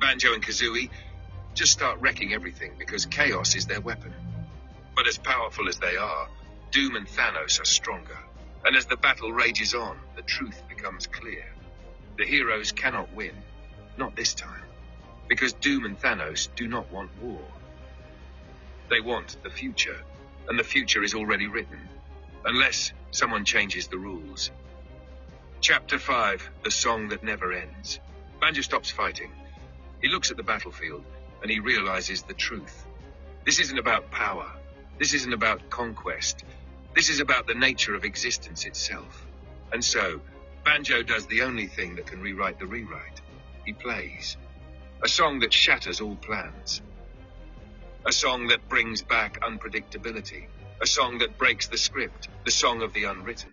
Banjo and Kazooie just start wrecking everything because chaos is their weapon. But as powerful as they are, Doom and Thanos are stronger. And as the battle rages on, the truth becomes clear. The heroes cannot win. Not this time. Because Doom and Thanos do not want war. They want the future. And the future is already written. Unless someone changes the rules. Chapter 5, the song that never ends. Banjo stops fighting. He looks at the battlefield, and he realizes the truth. This isn't about power. This isn't about conquest. This is about the nature of existence itself. And so, Banjo does the only thing that can rewrite the rewrite. He plays. A song that shatters all plans. A song that brings back unpredictability. A song that breaks the script. The song of the unwritten.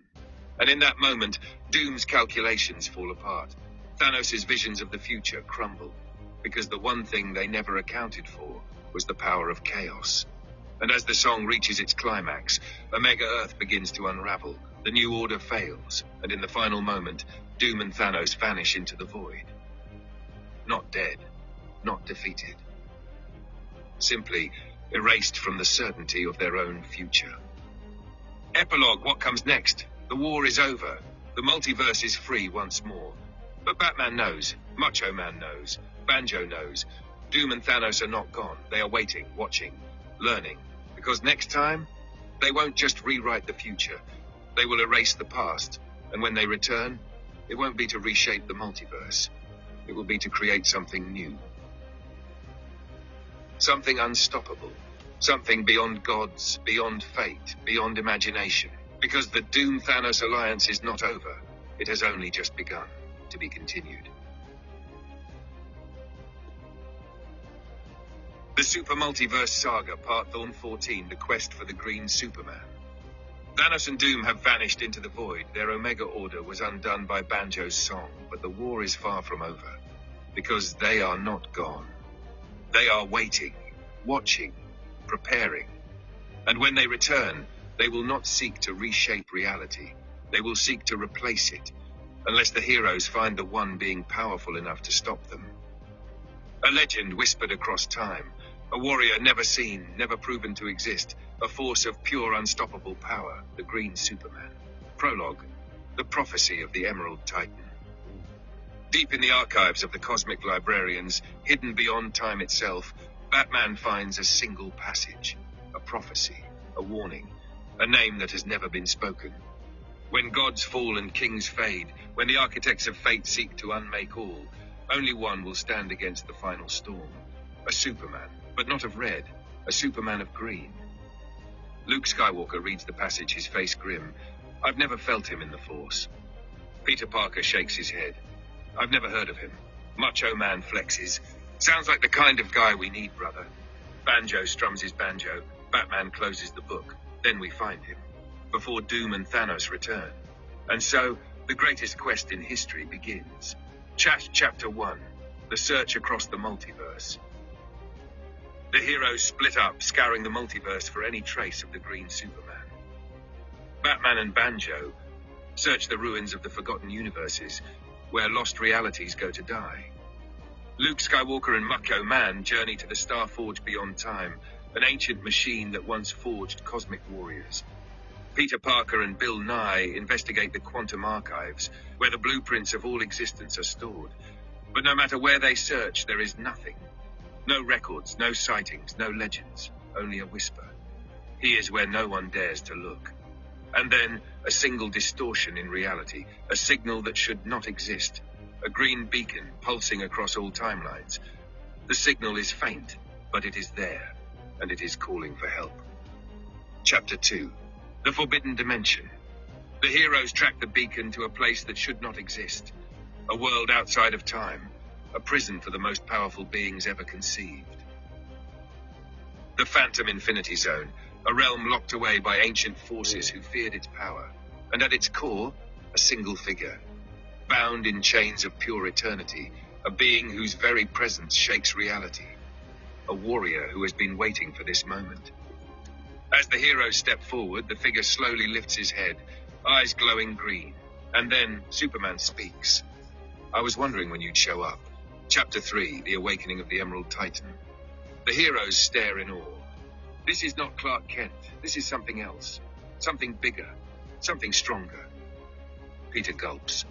And in that moment, Doom's calculations fall apart. Thanos' visions of the future crumble. Because the one thing they never accounted for was the power of chaos. And as the song reaches its climax, Omega Earth begins to unravel, the New Order fails, and in the final moment, Doom and Thanos vanish into the void. Not dead, not defeated. Simply erased from the certainty of their own future. Epilogue, what comes next? The war is over. The multiverse is free once more. But Batman knows, Macho Man knows, Banjo knows. Doom and Thanos are not gone. They are waiting, watching, learning. Because next time, they won't just rewrite the future. They will erase the past. And when they return, it won't be to reshape the multiverse. It will be to create something new. Something unstoppable. Something beyond gods, beyond fate, beyond imagination. Because the Doom-Thanos alliance is not over. It has only just begun, to be continued. The Super Multiverse Saga, Part 14, The Quest for the Green Superman. Thanos and Doom have vanished into the void. Their Omega Order was undone by Banjo's song, but the war is far from over. Because they are not gone. They are waiting, watching, preparing. And when they return, they will not seek to reshape reality. They will seek to replace it, unless the heroes find the one being powerful enough to stop them. A legend whispered across time. A warrior never seen, never proven to exist. A force of pure unstoppable power, the Green Superman. Prologue, the prophecy of the Emerald Titan. Deep in the archives of the Cosmic Librarians, hidden beyond time itself, Batman finds a single passage. A prophecy, a warning, a name that has never been spoken. When gods fall and kings fade, when the architects of fate seek to unmake all, only one will stand against the final storm. A Superman, but not of red, a Superman of green. Luke Skywalker reads the passage, his face grim. I've never felt him in the Force. Peter Parker shakes his head. I've never heard of him. Macho Man flexes. Sounds like the kind of guy we need, brother. Banjo strums his banjo. Batman closes the book. Then we find him. Before Doom and Thanos return. And so, the greatest quest in history begins. Chapter 1. The search across the multiverse. The heroes split up, scouring the multiverse for any trace of the Green Superman. Batman and Banjo search the ruins of the forgotten universes, where lost realities go to die. Luke Skywalker and Macho Man journey to the Star Forge beyond time, an ancient machine that once forged cosmic warriors. Peter Parker and Bill Nye investigate the quantum archives, where the blueprints of all existence are stored. But no matter where they search, there is nothing. No records, no sightings, no legends, only a whisper. He is where no one dares to look. And then, a single distortion in reality, a signal that should not exist. A green beacon pulsing across all timelines. The signal is faint, but it is there, and it is calling for help. Chapter 2. The Forbidden Dimension. The heroes track the beacon to a place that should not exist. A world outside of time. A prison for the most powerful beings ever conceived. The Phantom Infinity Zone, a realm locked away by ancient forces who feared its power. And at its core, a single figure. Bound in chains of pure eternity, a being whose very presence shakes reality. A warrior who has been waiting for this moment. As the heroes step forward, the figure slowly lifts his head, eyes glowing green. And then Superman speaks. I was wondering when you'd show up. Chapter 3, The Awakening of the Emerald Titan. The heroes stare in awe. This is not Clark Kent. This is something else. Something bigger. Something stronger. Peter gulps.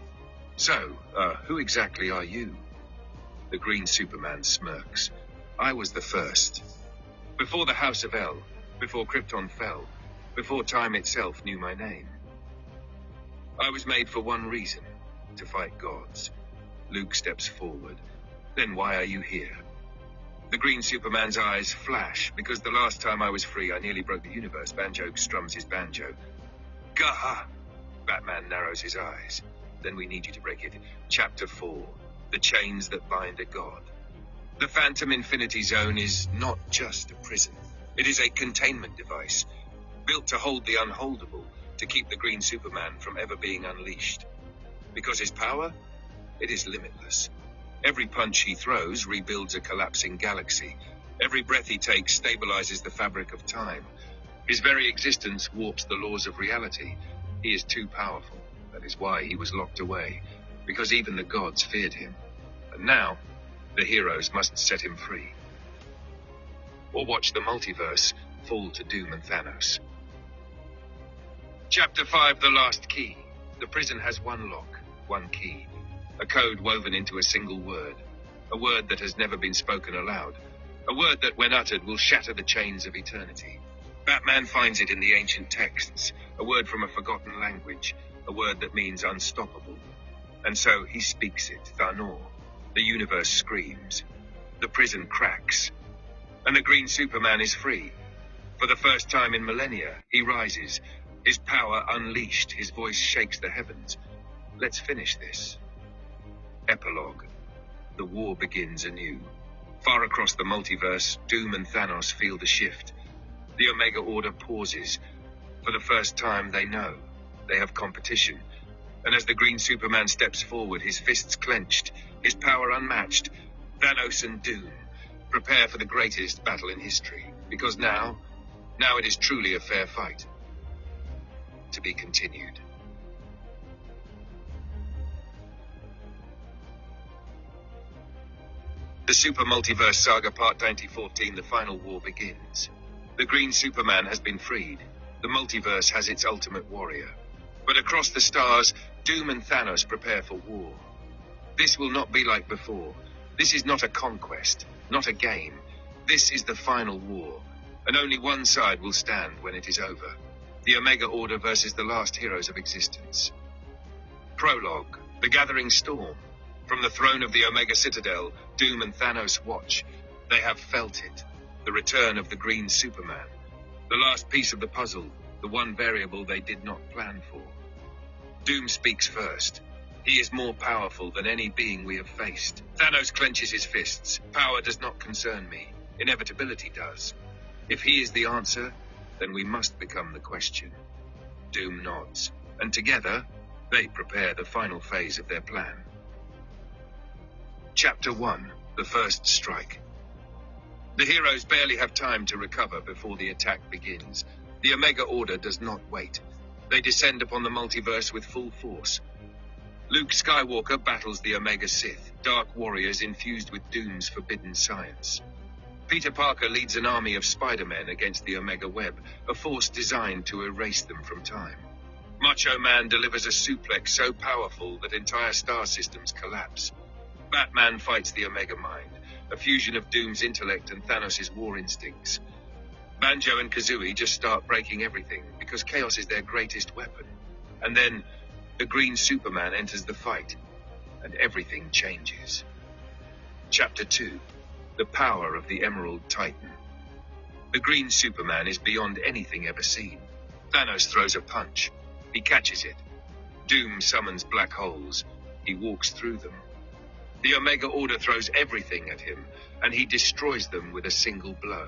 So, who exactly are you? The Green Superman smirks. I was the first. Before the House of El, before Krypton fell, before time itself knew my name. I was made for one reason, to fight gods. Luke steps forward. Then why are you here? The Green Superman's eyes flash, because the last time I was free, I nearly broke the universe. Banjo strums his banjo. Gah! Batman narrows his eyes. Then we need you to break it. Chapter 4. The Chains That Bind a God. The Phantom Infinity Zone is not just a prison. It is a containment device, built to hold the unholdable, to keep the Green Superman from ever being unleashed. Because his power? It is limitless. Every punch he throws rebuilds a collapsing galaxy. Every breath he takes stabilizes the fabric of time. His very existence warps the laws of reality. He is too powerful. That is why he was locked away, because even the gods feared him. And now, the heroes must set him free. Or watch the multiverse fall to Doom and Thanos. Chapter 5, The Last Key. The prison has one lock, one key. A code woven into a single word. A word that has never been spoken aloud. A word that, when uttered, will shatter the chains of eternity. Batman finds it in the ancient texts. A word from a forgotten language. A word that means unstoppable. And so he speaks it, Thanor. The universe screams. The prison cracks. And the Green Superman is free. For the first time in millennia, he rises. His power unleashed, his voice shakes the heavens. Let's finish this. Epilogue. The war begins anew. Far across the multiverse, Doom and Thanos feel the shift. The Omega Order pauses. For the first time, they know. They have competition. And as the Green Superman steps forward, his fists clenched, his power unmatched, Thanos and Doom prepare for the greatest battle in history. Because now it is truly a fair fight. To be continued. The Super Multiverse Saga Part 2014, The Final War begins. The Green Superman has been freed. The multiverse has its ultimate warrior. But across the stars, Doom and Thanos prepare for war. This will not be like before. This is not a conquest, not a game. This is the final war, and only one side will stand when it is over. The Omega Order versus the last heroes of existence. Prologue, The Gathering Storm. From the throne of the Omega Citadel, Doom and Thanos watch. They have felt it. The return of the Green Superman. The last piece of the puzzle, the one variable they did not plan for. Doom speaks first. He is more powerful than any being we have faced. Thanos clenches his fists. Power does not concern me. Inevitability does. If he is the answer, then we must become the question. Doom nods, and together, they prepare the final phase of their plan. Chapter 1, The First Strike. The heroes barely have time to recover before the attack begins. The Omega Order does not wait. They descend upon the multiverse with full force. Luke Skywalker battles the Omega Sith, dark warriors infused with Doom's forbidden science. Peter Parker leads an army of Spider-Men against the Omega Web, a force designed to erase them from time. Macho Man delivers a suplex so powerful that entire star systems collapse. Batman fights the Omega Mind, a fusion of Doom's intellect and Thanos' war instincts. Banjo and Kazooie just start breaking everything, because chaos is their greatest weapon. And then, the Green Superman enters the fight, and everything changes. Chapter 2, The Power of the Emerald Titan. The Green Superman is beyond anything ever seen. Thanos throws a punch. He catches it. Doom summons black holes. He walks through them. The Omega Order throws everything at him, and he destroys them with a single blow.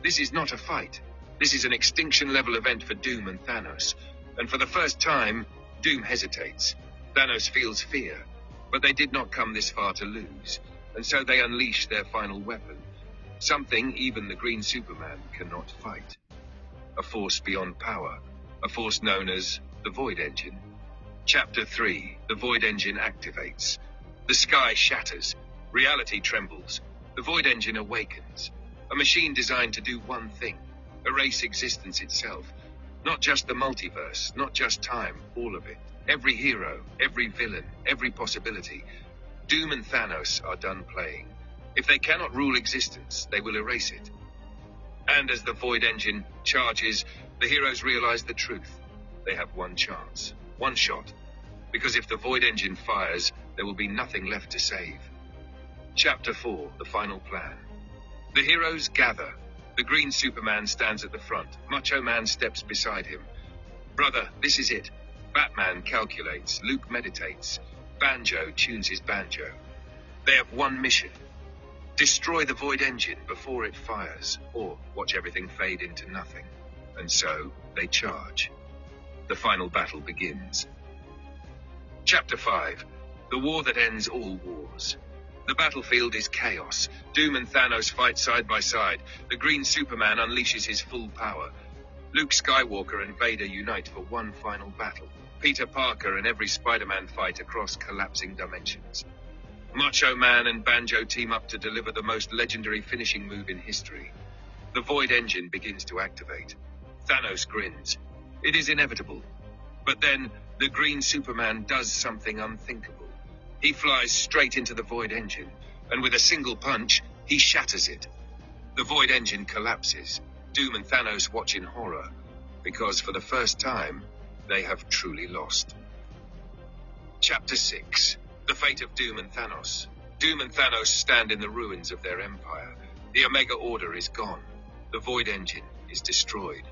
This is not a fight. This is an extinction-level event for Doom and Thanos. And for the first time, Doom hesitates. Thanos feels fear, but they did not come this far to lose. And so they unleash their final weapon. Something even the Green Superman cannot fight. A force beyond power. A force known as the Void Engine. Chapter 3, The Void Engine activates. The sky shatters. Reality trembles. The Void Engine awakens. A machine designed to do one thing. Erase existence itself. Not just the multiverse, not just time, all of it. Every hero, every villain, every possibility. Doom and Thanos are done playing. If they cannot rule existence, they will erase it. And as the Void Engine charges, the heroes realize the truth. They have one chance, one shot. Because if the Void Engine fires, there will be nothing left to save. Chapter 4, The Final Plan. The heroes gather. The Green Superman stands at the front. Macho Man steps beside him. Brother, this is it. Batman calculates. Luke meditates. Banjo tunes his banjo. They have one mission. Destroy the Void Engine before it fires, or watch everything fade into nothing. And so, they charge. The final battle begins. Chapter 5, The War That Ends All Wars. The battlefield is chaos. Doom and Thanos fight side by side. The Green Superman unleashes his full power. Luke Skywalker and Vader unite for one final battle. Peter Parker and every Spider-Man fight across collapsing dimensions. Macho Man and Banjo team up to deliver the most legendary finishing move in history. The Void Engine begins to activate. Thanos grins. It is inevitable. But then, the Green Superman does something unthinkable. He flies straight into the Void Engine, and with a single punch, he shatters it. The Void Engine collapses. Doom and Thanos watch in horror, because for the first time, they have truly lost. Chapter 6. The Fate of Doom and Thanos. Doom and Thanos stand in the ruins of their empire. The Omega Order is gone. The Void Engine is destroyed.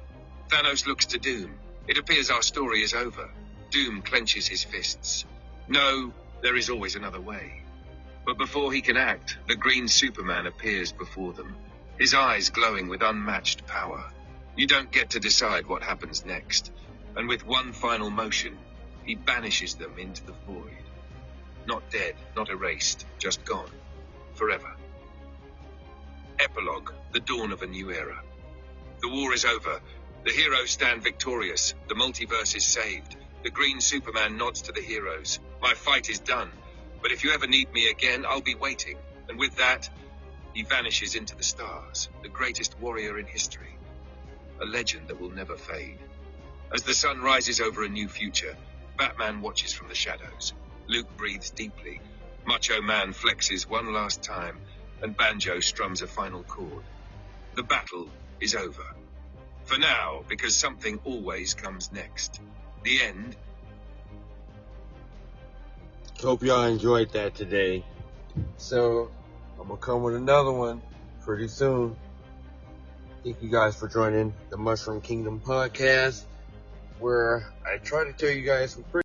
Thanos looks to Doom. It appears our story is over. Doom clenches his fists. No, there is always another way. But before he can act, the Green Superman appears before them, his eyes glowing with unmatched power. You don't get to decide what happens next, and with one final motion, he banishes them into the void. Not dead, not erased, just gone. Forever. Epilogue, the dawn of a new era. The war is over. The heroes stand victorious. The multiverse is saved. The Green Superman nods to the heroes. My fight is done. But if you ever need me again, I'll be waiting. And with that, he vanishes into the stars, the greatest warrior in history. A legend that will never fade. As the sun rises over a new future, Batman watches from the shadows. Luke breathes deeply. Macho Man flexes one last time, and Banjo strums a final chord. The battle is over. For now, because something always comes next. The end. Hope y'all enjoyed that today. So, I'm going to come with another one pretty soon. Thank you guys for joining the Mushroom Kingdom podcast, where I try to tell you guys some pretty